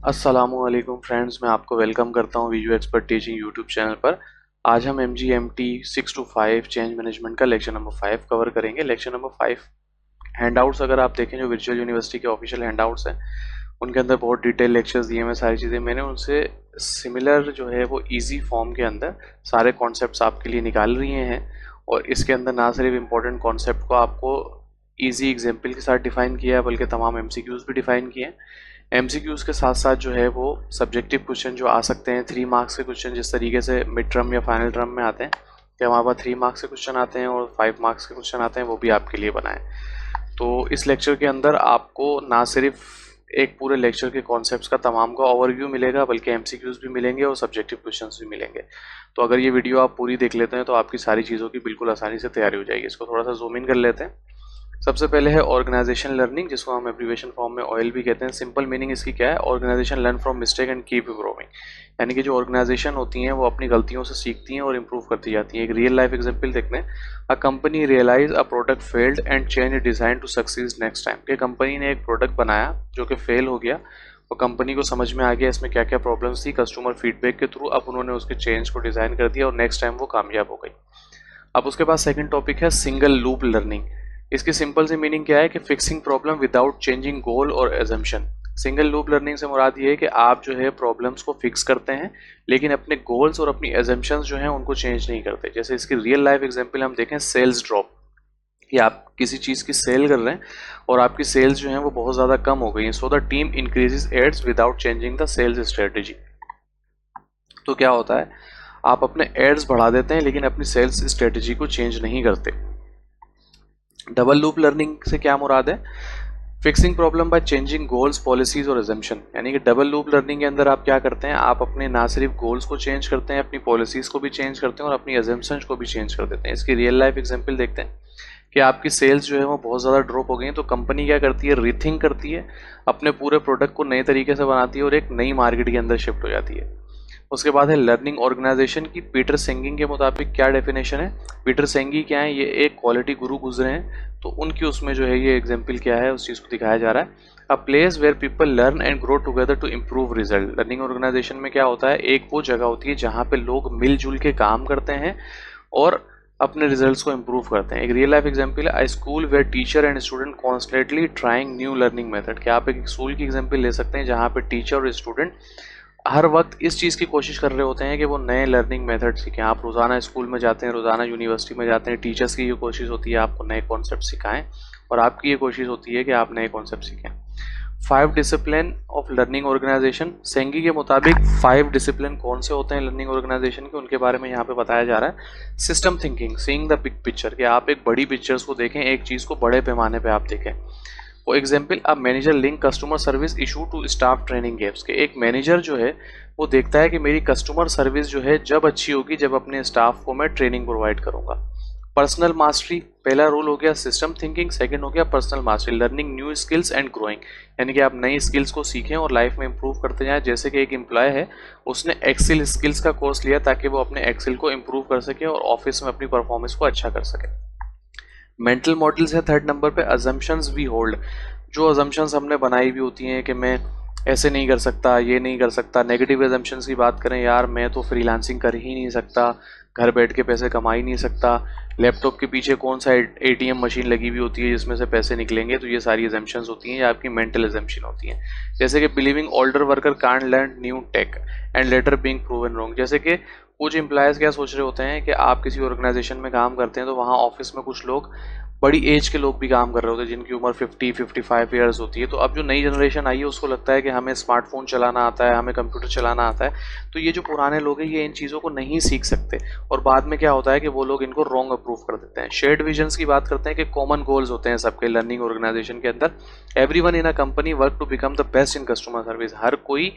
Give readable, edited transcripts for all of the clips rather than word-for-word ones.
अस्सलामुअलैकुम फ्रेंड्स, मैं आपको वेलकम करता हूं video expert teaching YouTube channel पर। आज हम MGMT 6 to 5 चेंज मैनेजमेंट का लेक्चर नंबर 5 कवर करेंगे। लेक्चर नंबर 5 हैंडआउट्स अगर आप देखें, जो वर्चुअल यूनिवर्सिटी के ऑफिशियल हैंडआउट्स हैं उनके अंदर बहुत डिटेल लेक्चर्स दिए हैं। सारी चीज़ें मैंने उनसे सिमिलर जो है वो इजी फॉर्म के अंदर सारे कॉन्सेप्ट्स आपके लिए निकाल रही हैं। और इसके अंदर ना सिर्फ इम्पोर्टेंट कॉन्सेप्ट को आपको इजी एग्जाम्पल के साथ डिफाइन किया है, बल्कि तमाम MCQs भी डिफाइन किए हैं। MCQs के साथ साथ जो है वो सब्जेक्टिव क्वेश्चन जो आ सकते हैं 3 मार्क्स के क्वेश्चन, जिस तरीके से मिड टर्म या फाइनल टर्म में आते हैं कि हमारे पास 3 मार्क्स के क्वेश्चन आते हैं और 5 मार्क्स के क्वेश्चन आते हैं, वो भी आपके लिए बनाए। तो इस लेक्चर के अंदर आपको ना सिर्फ एक पूरे लेक्चर के कॉन्सेप्ट्स का तमाम का ओवरव्यू मिलेगा, बल्कि MCQs भी मिलेंगे और सब्जेक्टिव क्वेश्चंस भी मिलेंगे। तो अगर ये वीडियो आप पूरी देख लेते हैं तो आपकी सारी चीज़ों की बिल्कुल आसानी से तैयारी हो जाएगी। इसको थोड़ा सा जूम इन कर लेते हैं। सबसे पहले है ऑर्गेनाइजेशन लर्निंग, जिसको हम एब्रीविएशन फॉर्म में ऑयल भी कहते हैं। सिंपल मीनिंग इसकी क्या है? Organisation learn from mistake and keep improving. यानी कि जो ऑर्गेनाइजेशन होती हैं वो अपनी गलतियों से सीखती हैं और इम्प्रूव करती जाती हैं। एक रियल लाइफ एग्जांपल देखते हैं। A company realise a product failed and change design to succeed next time. कि कंपनी ने एक प्रोडक्ट बनाया जो कि फेल हो गया और कंपनी को समझ में आ गया इसमें क्या क्या प्रॉब्लम्स थी। कस्टमर फीडबैक के थ्रू अब उन्होंने उसके चेंज को डिज़ाइन कर दिया और नेक्स्ट टाइम वो कामयाब हो गई। अब उसके बाद सेकंड टॉपिक है सिंगल लूप लर्निंग। इसकी सिंपल सी मीनिंग क्या है कि फिक्सिंग प्रॉब्लम विदाउट चेंजिंग गोल और एजम्पशन। सिंगल लूप लर्निंग से मुराद ये है कि आप जो है प्रॉब्लम्स को फिक्स करते हैं, लेकिन अपने गोल्स और अपनी एजम्पशंस जो हैं उनको चेंज नहीं करते। जैसे इसकी रियल लाइफ एग्जांपल हम देखें, सेल्स ड्रॉप। कि आप किसी चीज़ की सेल कर रहे हैं और आपकी सेल्स जो हैं वो बहुत ज़्यादा कम हो गई हैं, so the team increases ads without changing the sales strategy. तो क्या होता है, आप अपने एड्स बढ़ा देते हैं लेकिन अपनी सेल्स स्ट्रेटेजी को चेंज नहीं करते। डबल लूप लर्निंग से क्या मुराद है? Fixing problem by changing goals, policies और एजम्पशन। यानी कि डबल लूप लर्निंग के अंदर आप क्या करते हैं, आप अपने ना सिर्फ गोल्स को चेंज करते हैं, अपनी पॉलिसीज को भी चेंज करते हैं और अपनी एजम्पशंस को भी चेंज कर देते हैं। इसकी रियल लाइफ एग्जांपल देखते हैं कि आपकी सेल्स जो है वो बहुत ज़्यादा ड्रॉप हो गई हैं, तो कंपनी क्या करती है, रीथिंक करती है, अपने पूरे प्रोडक्ट को नए तरीके से बनाती है और एक नई मार्केट के अंदर शिफ्ट हो जाती है। उसके बाद है लर्निंग ऑर्गेनाइजेशन की। पीटर सेंगिंग के मुताबिक क्या डेफिनेशन है? पीटर सेंगी क्या है, ये एक क्वालिटी गुरु गुजरे हैं, तो उनकी उसमें जो है ये एग्जाम्पल क्या है उस चीज़ को दिखाया जा रहा है। A place where people learn and grow together to improve result. Learning organisation में क्या होता है, एक वो जगह होती है जहाँ पे लोग मिलजुल के काम करते हैं और अपने रिजल्ट्स को इम्प्रूव करते हैं। एक रियल लाइफ एग्जांपल है, school where teacher and student constantly trying new learning method. क्या आप एक स्कूल की एग्जांपल ले सकते हैं जहाँ पे टीचर और स्टूडेंट हर वक्त इस चीज़ की कोशिश कर रहे होते हैं कि वो नए लर्निंग मेथड सीखें। आप रोज़ाना स्कूल में जाते हैं, रोज़ाना यूनिवर्सिटी में जाते हैं, टीचर्स की ये कोशिश होती है आपको नए कॉन्सेप्ट सिखाएं और आपकी ये कोशिश होती है कि आप नए कॉन्सेप्ट सीखें। 5 डिसिप्लिन ऑफ लर्निंग ऑर्गेनाइजेशन। सेंगी के मुताबिक 5 डिसिप्लिन कौन से होते हैं लर्निंग ऑर्गेनाइजेशन के, उनके बारे में यहाँ पे बताया जा रहा है। System thinking, seeing the big picture. कि आप एक बड़ी पिक्चर्स को देखें, एक चीज़ को बड़े पैमाने पे आप देखें। फॉर एग्जाम्पल, अब manager link customer service issue to staff training gaps. के एक मैनेजर जो है वो देखता है कि मेरी कस्टमर सर्विस जो है जब अच्छी होगी जब अपने स्टाफ को मैं ट्रेनिंग प्रोवाइड करूंगा। पर्सनल मास्टरी, पहला रूल हो गया सिस्टम थिंकिंग, सेकंड हो गया personal mastery, learning new skills and growing. यानी कि आप नई स्किल्स को सीखें और लाइफ में इंप्रूव करते जाएं। जैसे कि एक एम्प्लॉय है, उसने एक्सेल स्किल्स का कोर्स लिया ताकि वो अपने एक्सेल को इंप्रूव कर सके और ऑफिस में अपनी परफॉर्मेंस को अच्छा कर सके। मेंटल मॉडल्स है थर्ड नंबर पे। अजम्पशंस वी होल्ड, जो अजम्पशंस हमने बनाई हुई होती हैं कि मैं ऐसे नहीं कर सकता, ये नहीं कर सकता। नेगेटिव अजम्पशंस की बात करें, यार मैं तो फ्रीलांसिंग कर ही नहीं सकता, घर बैठ के पैसे कमा ही नहीं सकता, लैपटॉप के पीछे कौन सा ATM मशीन लगी हुई होती है जिसमें से पैसे निकलेंगे। तो ये सारी अजम्पशंस होती हैं, ये आपकी मेंटल अजम्पशन होती हैं। जैसे कि believing older worker can't learn new take and later being proven wrong. जैसे कि कुछ एम्प्लॉयज़ क्या सोच रहे होते हैं कि आप किसी ऑर्गेनाइजेशन में काम करते हैं तो वहाँ ऑफिस में कुछ लोग, बड़ी एज के लोग भी काम कर रहे होते हैं जिनकी उम्र 50-55 ईयर्स होती है। तो अब जो नई जनरेशन आई है उसको लगता है कि हमें स्मार्टफोन चलाना आता है, हमें कंप्यूटर चलाना आता है। तो ये जो पुराने लोग हैं ये इन चीज़ों को नहीं सीख सकते और बाद में क्या होता है कि वो लोग इनको रॉन्ग अप्रूव कर देते हैं। शेयर्ड विजन्स की बात करते हैं कि कॉमन गोल्स होते हैं सबके लर्निंग ऑर्गेनाइजेशन के अंदर। Everyone in a company work to become the best in customer service. हर कोई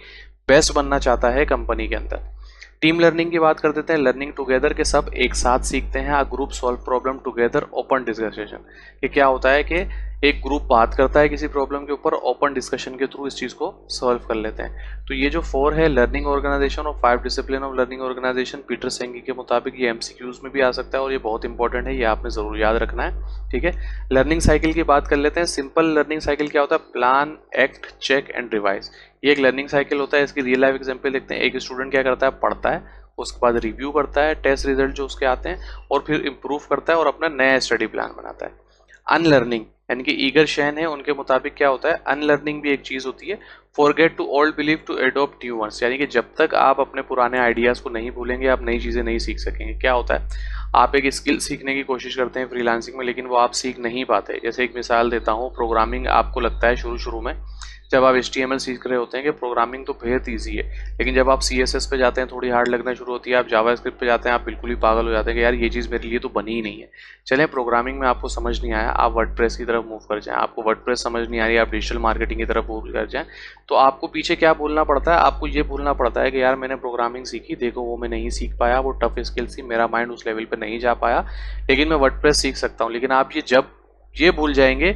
बेस्ट बनना चाहता है कंपनी के अंदर। टीम लर्निंग की बात कर देते हैं, लर्निंग टुगेदर के सब एक साथ सीखते हैं। A group solve problem together, open discussion. ये क्या होता है कि एक ग्रुप बात करता है किसी प्रॉब्लम के ऊपर, ओपन डिस्कशन के थ्रू इस चीज़ को सॉल्व कर लेते हैं। तो ये जो 4 है लर्निंग ऑर्गेनाइजेशन और 5 discipline of learning organisation, Peter Senge के मुताबिक ये MCQs में भी आ सकता है और ये बहुत इंपॉर्टेंट है, ये आपने ज़रूर याद रखना है। ठीक है, लर्निंग साइकिल की बात कर लेते हैं। सिंपल लर्निंग साइकिल क्या होता है? Plan, act, check and revise. ये एक लर्निंग साइकिल होता है। इसकी रियल लाइफ एग्जांपल देखते हैं। एक स्टूडेंट क्या करता है, पढ़ता है, उसके बाद रिव्यू करता है टेस्ट रिजल्ट जो उसके आते हैं, और फिर इम्प्रूव करता है और अपना नया स्टडी प्लान बनाता है। अनलर्निंग यानी कि ईगर शैन है, उनके मुताबिक क्या होता है, अनलर्निंग भी एक चीज होती है। Forget to old believe to adopt new ones, यानी कि जब तक आप अपने पुराने आइडियाज को नहीं भूलेंगे आप नई चीजें नहीं सीख सकेंगे। क्या होता है, आप एक स्किल सीखने की कोशिश करते हैं फ्रीलांसिंग में, लेकिन वो आप सीख नहीं पाते। जैसे एक मिसाल देता हूँ, प्रोग्रामिंग आपको लगता है शुरू शुरू में जब आप HTML सीख रहे होते हैं कि प्रोग्रामिंग तो बेहद ईजी है, लेकिन जब आप CSS पे जाते हैं थोड़ी हार्ड लगना शुरू होती है, आप जावास्क्रिप्ट पे जाते हैं आप बिल्कुल ही पागल हो जाते हैं कि यार ये चीज़ मेरे लिए तो बनी ही नहीं है। चलें, प्रोग्रामिंग में आपको समझ नहीं आया, आप वर्डप्रेस की तरफ मूव कर जाएं। आपको वर्डप्रेस समझ नहीं आ रही, आप डिजिटल मार्केटिंग की तरफ मूव कर जाएं। तो आपको पीछे क्या भूलना पड़ता है, आपको ये भूलना पड़ता है कि यार मैंने प्रोग्रामिंग सीखी, देखो वो मैं नहीं सीख पाया, वो टफ स्किल थी, मेरा माइंड उस लेवल पर नहीं जा पाया, लेकिन मैं वर्डप्रेस सीख सकता हूँ। लेकिन आप ये भूल जाएंगे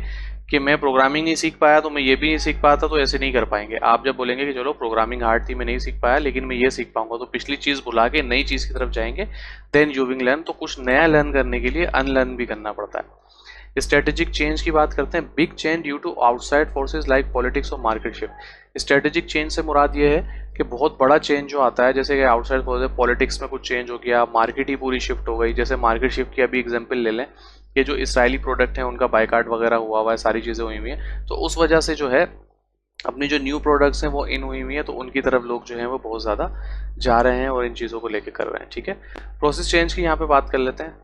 कि मैं प्रोग्रामिंग नहीं सीख पाया तो मैं ये भी नहीं सीख पाता, तो ऐसे नहीं कर पाएंगे। आप जब बोलेंगे कि चलो प्रोग्रामिंग हार्ड थी मैं नहीं सीख पाया लेकिन मैं ये सीख पाऊंगा, तो पिछली चीज भुला के नई चीज की तरफ जाएंगे, देन यू विल लर्न। तो कुछ नया लर्न करने के लिए अनलर्न भी करना पड़ता है। स्ट्रेटेजिक चेंज की बात करते हैं। Big change due to outside forces like politics और मार्केट शिफ्ट। स्ट्रेटेजिक चेंज से मुराद ये है कि बहुत बड़ा चेंज जो आता है, जैसे कि आउटसाइड फोर्सेज, पॉलिटिक्स में कुछ चेंज हो गया, मार्केट ही पूरी शिफ्ट हो गई। जैसे मार्केट शिफ्ट की अभी एग्जांपल ले लें, ये जो इसराइली प्रोडक्ट है उनका बाइकाट वगैरह हुआ है, सारी चीज़ें हुई हुई हैं, तो उस वजह से जो है अपनी जो न्यू प्रोडक्ट्स हैं वो इन हुई हुई हैं, तो उनकी तरफ लोग जो हैं वो बहुत ज़्यादा जा रहे हैं और इन चीज़ों को लेकर कर रहे हैं। ठीक है, प्रोसेस चेंज की यहाँ पे बात कर लेते हैं।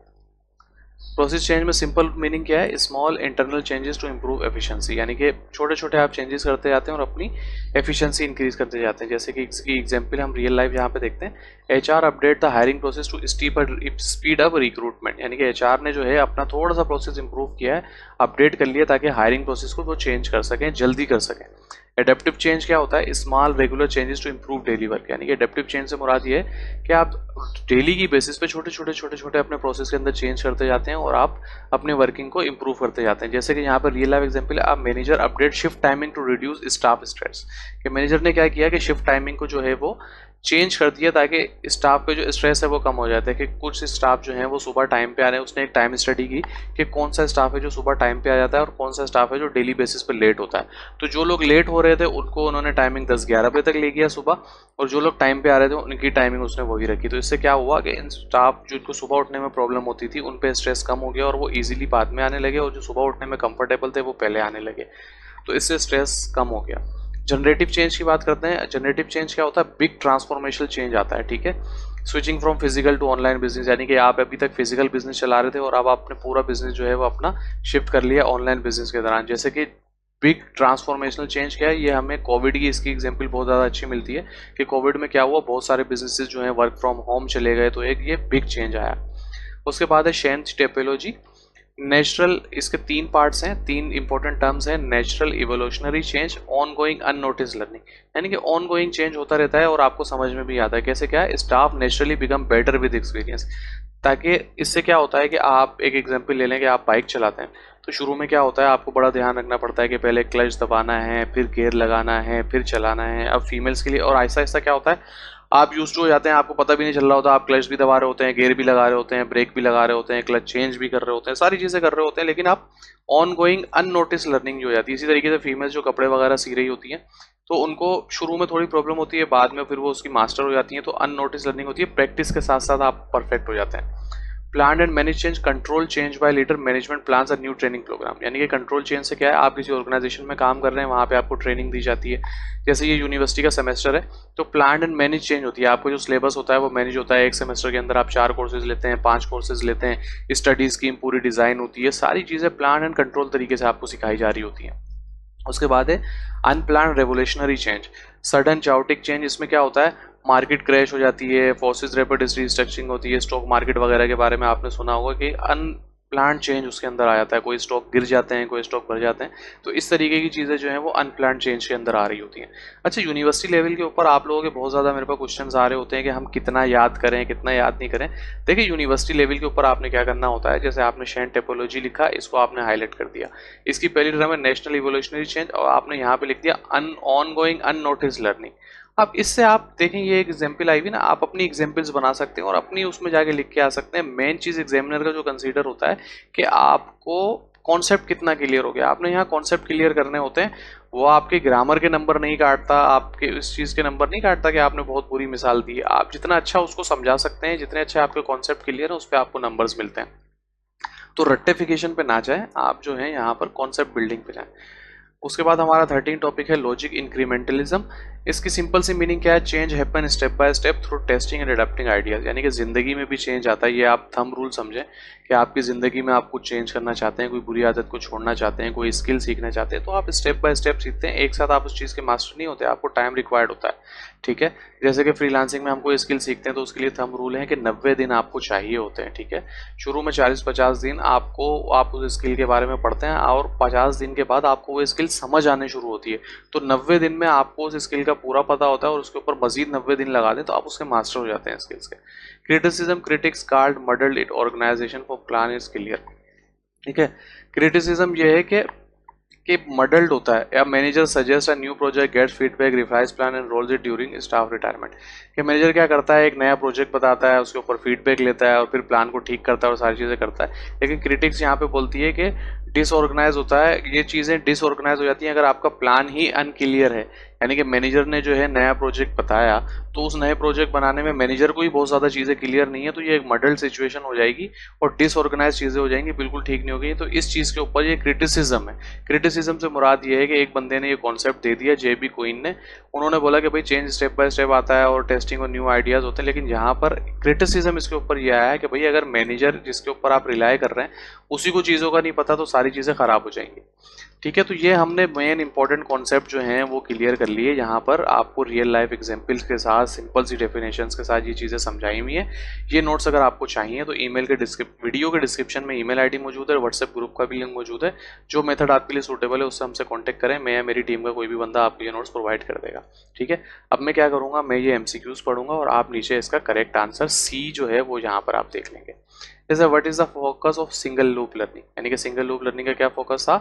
प्रोसेस चेंज में सिंपल मीनिंग क्या है, small internal changes to improve efficiency, यानी कि छोटे छोटे आप चेंजेस करते जाते हैं और अपनी एफिशिएंसी इंक्रीज करते जाते हैं। जैसे कि इसकी एग्जांपल हम रियल लाइफ यहाँ पे देखते हैं। HR update the hiring process to speed up recruitment, यानी कि HR ने जो है अपना थोड़ा सा प्रोसेस इंप्रूव किया है, अपडेट कर लिया, ताकि हायरिंग प्रोसेस को वो चेंज कर सकें, जल्दी कर सकें। एडेप्टिव चेंज क्या होता है, small regular changes to improve daily work, यानी कि एडेप्टिव चेंज से मुराद ये है कि आप डेली की बेसिस पे छोटे छोटे अपने प्रोसेस के अंदर चेंज करते जाते हैं और आप अपने वर्किंग को इंप्रूव करते जाते हैं। जैसे कि यहाँ पर रियल लाइफ एग्जांपल है, आप manager update shift timing to reduce staff stress, कि मैनेजर ने क्या किया कि शिफ्ट टाइमिंग को जो है वो चेंज कर दिया ताकि स्टाफ पे जो स्ट्रेस है वो कम हो जाता है। कि कुछ स्टाफ जो है वो सुबह टाइम पे आ रहे हैं, उसने एक टाइम स्टडी की कि कौन सा स्टाफ है जो सुबह टाइम पे आ जाता है और कौन सा स्टाफ है जो डेली बेसिस पे लेट होता है। तो जो लोग लेट हो रहे थे उनको उन्होंने टाइमिंग 10-11 बजे तक ले गया सुबह, और जो लोग टाइम पे आ रहे थे उनकी टाइमिंग उसने वही रखी। तो इससे क्या हुआ कि इन स्टाफ जिनको सुबह उठने में प्रॉब्लम होती थी उन पे स्ट्रेस कम हो गया और वो ईजिली बाद में आने लगे, और जो सुबह उठने में कंफर्टेबल थे वो पहले आने लगे, तो इससे स्ट्रेस कम हो गया। जनरेटिव चेंज की बात करते हैं। जनरेटिव चेंज क्या होता है, बिग ट्रांसफॉर्मेशनल चेंज आता है। ठीक है, switching from physical to online business, यानी कि आप अभी तक फिजिकल बिजनेस चला रहे थे और अब आपने पूरा बिजनेस जो है वो अपना शिफ्ट कर लिया ऑनलाइन बिजनेस के दौरान। जैसे कि बिग ट्रांसफॉर्मेशनल चेंज क्या है, ये हमें कोविड की इसकी एग्जांपल बहुत ज़्यादा अच्छी मिलती है कि कोविड में क्या हुआ, बहुत सारे बिजनेसेस जो हैं वर्क फ्रॉम होम चले गए, तो एक ये बिग चेंज आया। उसके बाद है शेंथ टेपोलॉजी। नेचुरल, इसके 3 पार्ट्स हैं, 3 इंपॉर्टेंट टर्म्स हैं, natural, evolutionary change, on going, unnoticed learning, यानी कि ऑन गोइंग चेंज होता रहता है और आपको समझ में भी आता है। कैसे, क्या है, staff naturally become better with experience, ताकि इससे क्या होता है कि आप एक एग्जांपल ले लें कि आप बाइक चलाते हैं, तो शुरू में क्या होता है आपको बड़ा ध्यान रखना पड़ता है कि पहले क्लच दबाना है, फिर गियर लगाना है, फिर चलाना है। अब फीमेल्स के लिए और आहिस्ता आहिस्ता क्या होता है, आप यूज टू हो जाते हैं, आपको पता भी नहीं चल रहा होता, आप क्लच भी दबा रहे होते हैं, गियर भी लगा रहे होते हैं, ब्रेक भी लगा रहे होते हैं, क्लच चेंज भी कर रहे होते हैं, सारी चीजें कर रहे होते हैं, लेकिन आप ऑन गोइंग अननोटिस लर्निंग जो हो जाती है। इसी तरीके से फीमेल्स जो कपड़े वगैरह सी रही होती हैं, तो उनको शुरू में थोड़ी प्रॉब्लम होती है, बाद में फिर वो उसकी मास्टर हो जाती है, तो अननोटिस लर्निंग होती है। प्रैक्टिस के साथ साथ आप परफेक्ट हो जाते हैं। Plan and manage change, control change bye leader, management plans और न्यू ट्रेनिंग प्रोग्राम, यानी कि कंट्रोल चेंज से क्या है, आप किसी ऑर्गेनाइजेशन में काम कर रहे हैं, वहाँ पे आपको ट्रेनिंग दी जाती है। जैसे ये यूनिवर्सिटी का सेमेस्टर है, तो प्लान एंड मैनेज चेंज होती है, आपको जो सिलेबस होता है वो मैनेज होता है। एक सेमेस्टर के अंदर आप 4 कोर्सेज लेते हैं, 5 कोर्सेज लेते हैं, स्टडी स्कीम पूरी डिजाइन होती है, सारी चीजें प्लान एंड कंट्रोल तरीके से आपको सिखाई जा रही होती हैं। उसके बाद है unplanned revolutionary change, sudden chaotic change. इसमें क्या होता है, मार्केट क्रैश हो जाती है, फोर्सेस रैपिड रिस्ट्रक्चरिंग होती है, स्टॉक मार्केट वगैरह के बारे में आपने सुना होगा कि अनप्लान चेंज उसके अंदर आ जाता है, कोई स्टॉक गिर जाते हैं, कोई स्टॉक बढ़ जाते हैं, तो इस तरीके की चीज़ें जो हैं वो अनप्लान चेंज के अंदर आ रही होती हैं। अच्छा, यूनिवर्सिटी लेवल के ऊपर आप लोगों के बहुत ज़्यादा मेरे पास क्वेश्चंस आ रहे होते हैं कि हम कितना याद करें, कितना याद नहीं करें। देखिए, यूनिवर्सिटी लेवल के ऊपर आपने क्या करना होता है, जैसे आपने शेन टेपोलॉजी लिखा, इसको आपने हाईलाइट कर दिया, इसकी पहली टर्म है नेशनल इवोल्यूशनरी चेंज, और आपने यहाँ पे लिख दिया ऑन गोइंग अननोटिस लर्निंग। अब इससे आप देखें, ये एक एग्जाम्पल आई हुई ना, आप अपनी एग्जाम्पल्स बना सकते हैं और अपनी उसमें जाके लिख के आ सकते हैं। मेन चीज़ एग्जामिनर का जो कंसीडर होता है कि आपको कॉन्सेप्ट कितना क्लियर हो गया। आपने यहाँ कॉन्सेप्ट क्लियर करने होते हैं, वो आपके ग्रामर के नंबर नहीं काटता, आपके इस चीज़ के नंबर नहीं काटता कि आपने बहुत बुरी मिसाल दी है। आप जितना अच्छा उसको समझा सकते हैं, जितने अच्छे आपके कॉन्सेप्ट क्लियर है, उस पर आपको नंबर्स मिलते हैं। तो रट्टिफिकेशन पे ना जाए, आप जो है यहाँ पर कॉन्सेप्ट बिल्डिंग पे जाएं। उसके बाद हमारा 13 टॉपिक है लॉजिक इंक्रीमेंटलिज्म। इसकी सिंपल सी मीनिंग क्या है, change happen step by step through testing and adapting ideas. यानी कि जिंदगी में भी चेंज आता है, ये आप थंब रूल समझें कि आपकी जिंदगी में आप कुछ चेंज करना चाहते हैं, कोई बुरी आदत को छोड़ना चाहते हैं, कोई स्किल सीखना चाहते हैं, तो आप स्टेप बाय स्टेप सीखते हैं। एक साथ आप उस चीज़ के मास्टर नहीं होते, आपको टाइम रिक्वायर्ड होता है। ठीक है, जैसे कि फ्रीलांसिंग में हम कोई स्किल सीखते हैं तो उसके लिए थंब रूल है कि 90 दिन आपको चाहिए होते हैं। ठीक है, शुरू में 40-50 दिन आप उस स्किल के बारे में पढ़ते हैं और 50 दिन के बाद आपको वो स्किल समझ आने शुरू होती है। तो 90 दिन में आपको उस स्किल का पूरा पता होता है और उसके ऊपर मजीद 90 दिन लगा दें तो आप उसके मास्टर हो जाते हैं स्किल्स के। Criticism, critics card muddled it organisation for plan is clear. ठीक है, क्रिटिसिज्म ये है कि मडल्ड होता है, या manager suggest a new project, gets feedback, revise plan and rolls it during staff retirement. कि मैनेजर क्या करता है, एक नया प्रोजेक्ट बताता है, उसके ऊपर फीडबैक लेता है और फिर प्लान को ठीक करता है और सारी चीज़ें करता है। लेकिन क्रिटिक्स यहाँ पे बोलती है कि डिसऑर्गेनाइज होता है, ये चीज़ें डिसऑर्गेनाइज हो जाती हैं अगर आपका प्लान ही अनक्लियर है। यानी कि मैनेजर ने जो है नया प्रोजेक्ट बताया, तो उस नए प्रोजेक्ट बनाने में मैनेजर को ही बहुत ज़्यादा चीज़ें क्लियर नहीं है, तो ये एक मडल्ड सिचुएशन हो जाएगी और डिसऑर्गेनाइज चीज़ें हो जाएंगी, बिल्कुल ठीक नहीं होगी। तो इस चीज़ के ऊपर ये क्रिटिसिज्म है। क्रिटिसिज्म से मुराद ये है कि एक बंदे ने ये कॉन्सेप्ट दे दिया, JB क्वीन ने, उन्होंने बोला कि भाई चेंज स्टेप बाय स्टेप आता है और टेस्टिंग और न्यू आइडियाज़ होते हैं। लेकिन यहाँ पर क्रिटिसिज्म इसके ऊपर यह आया है कि भाई अगर मैनेजर जिसके ऊपर आप रिलाय कर रहे हैं उसी को चीज़ों का नहीं पता तो सारी चीज़ें खराब हो जाएंगी। ठीक है, तो ये हमने मेन इंपॉर्टेंट कॉन्सेप्ट जो हैं वो क्लियर कर लिए। यहाँ पर आपको रियल लाइफ एग्जांपल्स के साथ, सिंपल सी डेफिनेशंस के साथ ये चीज़ें समझाई हुई हैं। ये नोट्स अगर आपको चाहिए तो वीडियो के डिस्क्रिप्शन में ईमेल आईडी मौजूद है, व्हाट्सएप ग्रुप का भी लिंक मौजूद है। जो मेथड आपके लिए सूटेबल है उससे हमसे कॉन्टैक्ट करें, मैं या मेरी टीम का कोई भी बंदा आपको ये नोट्स प्रोवाइड कर देगा। ठीक है, अब मैं क्या करूँगा, मैं ये MCQs पढ़ूंगा और आप नीचे इसका करेक्ट आंसर C जो है वो यहाँ पर आप देख लेंगे। जैसे what is the focus of single loop learning, यानी कि सिंगल लूप लर्निंग का क्या फोकस था,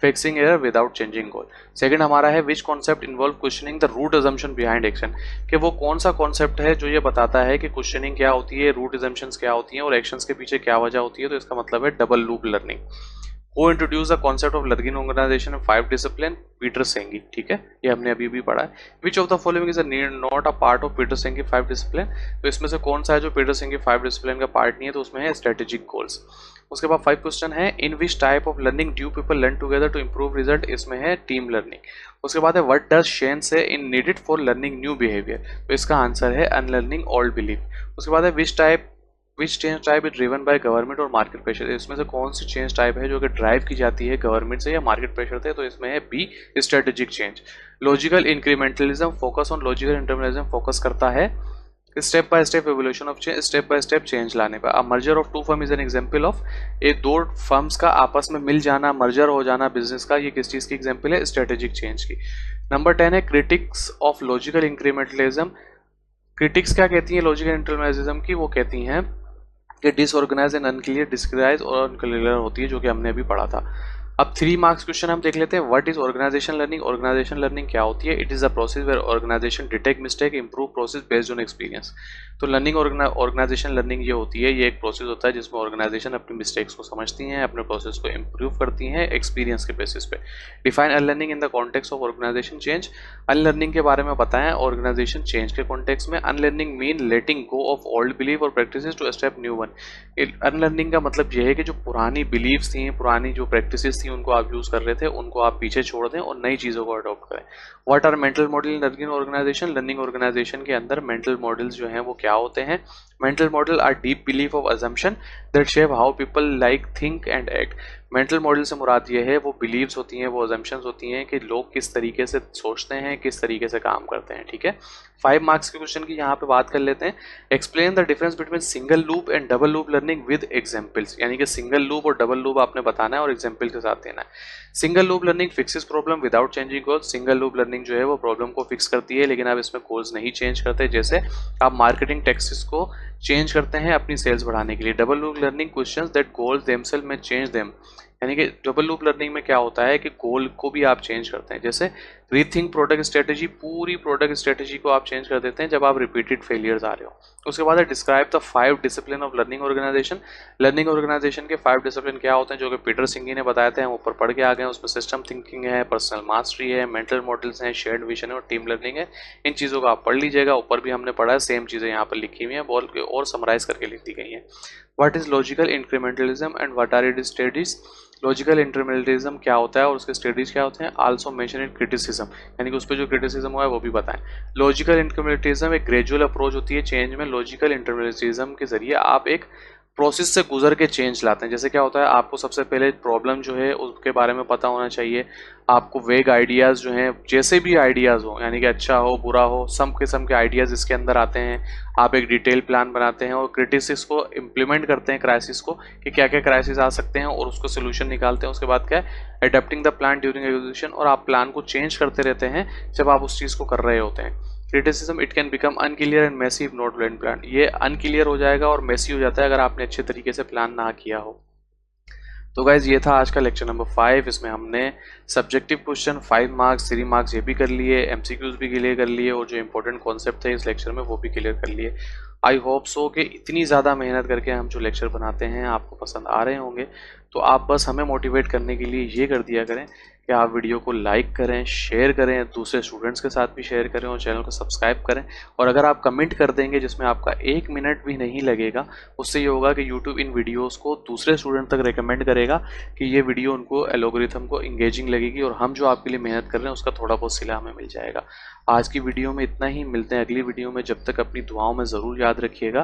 fixing error without changing goal. Second हमारा है which concept involve questioning the root assumption behind action, कि वो कौन सा कॉन्सेप्ट है जो ये बताता है कि क्वेश्चनिंग क्या होती है, रूट अजम्पशंस क्या होती हैं और एक्शंस के पीछे क्या वजह होती है। तो इसका मतलब है double loop learning. Who introduced the concept of learning organization in 5 discipline? Peter सेंगी। ठीक है, ये हमने अभी भी पढ़ा है। Which of the following is not a part of Peter सेंगी 5 discipline? तो इसमें से कौन सा है जो पीटर सेंगी 5 discipline का पार्ट नहीं है, तो उसमें है स्ट्रेटेजिक गोल्स। उसके बाद 5 क्वेश्चन है in which type of learning do people learn together to improve result, इसमें है टीम लर्निंग। उसके बाद है what does Schein say in needed for learning new behaviour, तो इसका आंसर है अनलर्निंग ओल्ड बिलीफ। उसके बाद है which change type is driven by government और मार्केट प्रेशर, इसमें से कौन सी चेंज टाइप है जो कि ड्राइव की जाती है गवर्नमेंट से या मार्केट प्रेशर से, तो इसमें है B strategic change. Logical incrementalism focus on logical incrementalism focus करता है step by step evolution of change, step by step change लाने पर। Merger of two firm is an example of, ये दो फर्म्स का आपस में मिल जाना, मर्जर हो जाना बिजनेस का, ये किस चीज की एग्जांपल है, स्ट्रेटेजिक चेंज की। नंबर 10 है क्रिटिक्स ऑफ लॉजिकल इंक्रीमेंटलिज्म। क्रिटिक्स क्या कहती है लॉजिकल इंक्रीमेंटलिज्म की, वो कहती हैं कि डिसऑर्गेनाइज एंड अनक्लियर, डिस्क्राइज और अनक्लियर होती है, जो कि हमने अभी पढ़ा था। अब 3 मार्क्स क्वेश्चन हम देख लेते हैं। What is organisation learning, organisation learning क्या होती है, it is a process where organisation detect mistake improve process based on experience. तो लर्निंग ऑर्गेनाइजेशन लर्निंग ये होती है, ये एक प्रोसेस होता है जिसमें ऑर्गेनाइजेशन अपनी मिस्टेक्स को समझती हैं, अपने प्रोसेस को इंप्रूव करती हैं एक्सपीरियंस के बेसिस पे। Define unlearning in the context of organisation change, unlearning के बारे में बताएं ऑर्गेनाइजेशन चेंज के कॉन्टेक्स्ट में। Unlearning mean letting go of old belief और practices to step new one. Unlearning का मतलब यह है कि जो पुरानी बिलीव्स थी, पुरानी जो प्रैक्टिसेस थी, उनको आप यूज कर रहे थे, उनको आप पीछे छोड़ दें और नई चीज़ों को अडॉप्ट करें। What are mental model in learning organisation, learning organisation के अंदर मेंटल मॉडल्स जो हैं वो क्या होते हैं। Mental model are deep belief of assumption that shape how people like think and act. Mental model से मुराद ये है, वो बिलीव्स होती हैं, वो अजम्पशंस होती हैं कि लोग किस तरीके से सोचते हैं, किस तरीके से काम करते हैं। ठीक है, 5 मार्क्स के क्वेश्चन की यहाँ पे बात कर लेते हैं। Explain the difference between single loop and double loop learning with examples, यानी कि सिंगल लूप और डबल लूप आपने बताना है और एग्जांपल के साथ देना है। Single loop learning fixes problem without changing goals, single loop learning जो है वो प्रॉब्लम को फिक्स करती है लेकिन आप इसमें गोल्स नहीं चेंज करते, जैसे आप मार्केटिंग टैक्सेस को चेंज करते हैं अपनी सेल्स बढ़ाने के लिए। Double loop learning questions that goals themselves में चेंज देम, यानी कि डबल लूप लर्निंग में क्या होता है कि गोल को भी आप चेंज करते हैं, जैसे रीथिंक प्रोडक्ट स्ट्रेटेजी, पूरी प्रोडक्ट स्ट्रेटेजी को आप चेंज कर देते हैं जब आप रिपीटेड फेलियर्स आ रहे हो। उसके बाद है describe the 5 discipline of learning organisation. Learning organisation के 5 डिसिप्लिन क्या होते हैं, जो कि पीटर सिंघी ने बताए थे, हम ऊपर पढ़ के आ गए हैं। उसमें सिस्टम थिंकिंग है, पर्सनल मास्टरी है, मेंटल मॉडल्स हैं, शेयर्ड विजन है और टीम लर्निंग है। इन चीज़ों को आप पढ़ लीजिएगा, ऊपर भी हमने पढ़ा है, सेम चीज़ें यहाँ पर लिखी हुई हैं बोल के और समराइज करके लिख दी गई हैं। What is logical incrementalism and what are it studies. Logical incrementalism क्या होता है और उसके स्टडीज क्या होते हैं। आल्सो मेंशन इन क्रिटिसिज्म, यानी कि उस पर जो क्रिटिसिज्म हुआ है वो भी बताएं। लॉजिकल इंक्रीमेंटलिज्म एक ग्रेजुअल अप्रोच होती है चेंज में। लॉजिकल इंक्रीमेंटलिज्म के जरिए आप एक प्रोसेस से गुजर के चेंज लाते हैं। जैसे क्या होता है, आपको सबसे पहले प्रॉब्लम जो है उसके बारे में पता होना चाहिए। आपको वेग आइडियाज़ जो हैं, जैसे भी आइडियाज़ हो, यानी कि अच्छा हो बुरा हो, सब किस्म के आइडियाज़ इसके अंदर आते हैं। आप एक डिटेल प्लान बनाते हैं और क्रिटिसिस को इम्प्लीमेंट करते हैं, क्राइसिस को, कि क्या क्या क्राइसिस आ सकते हैं और उसको सोल्यूशन निकालते हैं। उसके बाद क्या है, adapting the plan during execution, और आप प्लान को चेंज करते रहते हैं जब आप उस चीज़ को कर रहे होते हैं। Criticism, it can become unclear and messy if not well plan. ये अनक्लियर हो जाएगा और मेसी हो जाता है अगर आपने अच्छे तरीके से प्लान ना किया हो। तो गाइज ये था आज का लेक्चर नंबर 5। इसमें हमने सब्जेक्टिव क्वेश्चन 5 मार्क्स 3 मार्क्स ये भी कर लिए, एमसीक्यूज भी क्लियर कर लिए और जो इंपॉर्टेंट कॉन्सेप्ट थे इस लेक्चर में वो भी क्लियर कर लिए। आई होप सो कि इतनी ज़्यादा मेहनत करके हम जो लेक्चर बनाते हैं आपको पसंद आ रहे होंगे। तो आप बस हमें मोटिवेट करने के लिए ये कर दिया करें कि आप वीडियो को लाइक करें, शेयर करें, दूसरे स्टूडेंट्स के साथ भी शेयर करें और चैनल को सब्सक्राइब करें। और अगर आप कमेंट कर देंगे जिसमें आपका 1 मिनट भी नहीं लगेगा, उससे ये होगा कि यूट्यूब इन वीडियोस को दूसरे स्टूडेंट तक रिकमेंड करेगा कि ये वीडियो उनको एल्गोरिथम को इंगेजिंग लगेगी और हम जो आपके लिए मेहनत कर रहे हैं उसका थोड़ा बहुत सिला हमें मिल जाएगा। आज की वीडियो में इतना ही, मिलते हैं अगली वीडियो में। जब तक अपनी दुआओं में ज़रूर याद रखिएगा।